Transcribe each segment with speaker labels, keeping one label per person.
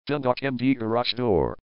Speaker 1: Dundalk MD Garage Door.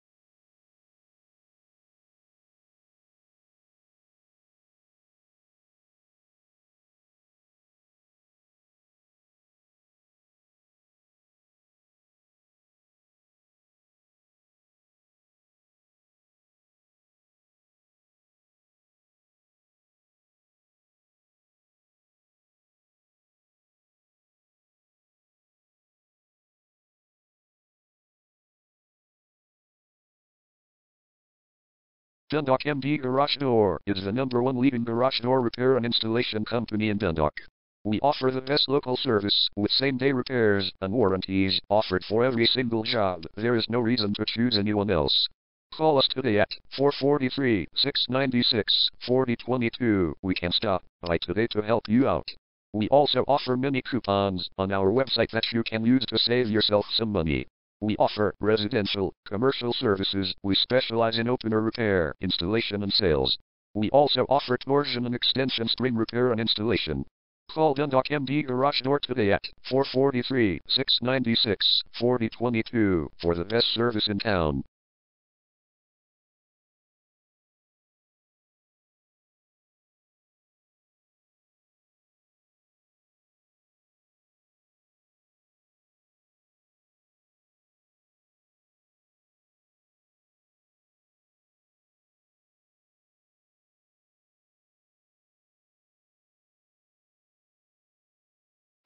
Speaker 1: Dundalk MD Garage Door is the #1 leading garage door repair and installation company in Dundalk. We offer the best local service with same-day repairs and warranties offered for every single job. There is no reason to choose anyone else. Call us today at 443-696-4022. We can stop by today to help you out. We also offer many coupons on our website that you can use to save yourself some money. We offer residential, commercial services. We specialize in opener repair, installation and sales. We also offer torsion and extension string repair and installation. Call Dundalk MD Garage Door today at 443-696-4022 for the best service in town.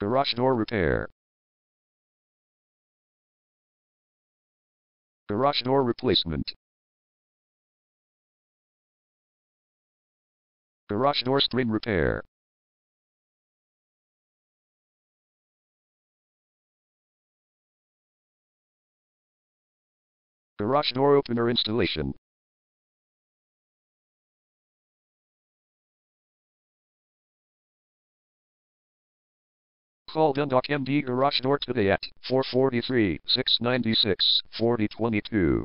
Speaker 1: Garage door repair. Garage door replacement. Garage door string repair. Garage door opener installation. Call Dundalk MD Garage Door today at 443-696-4022.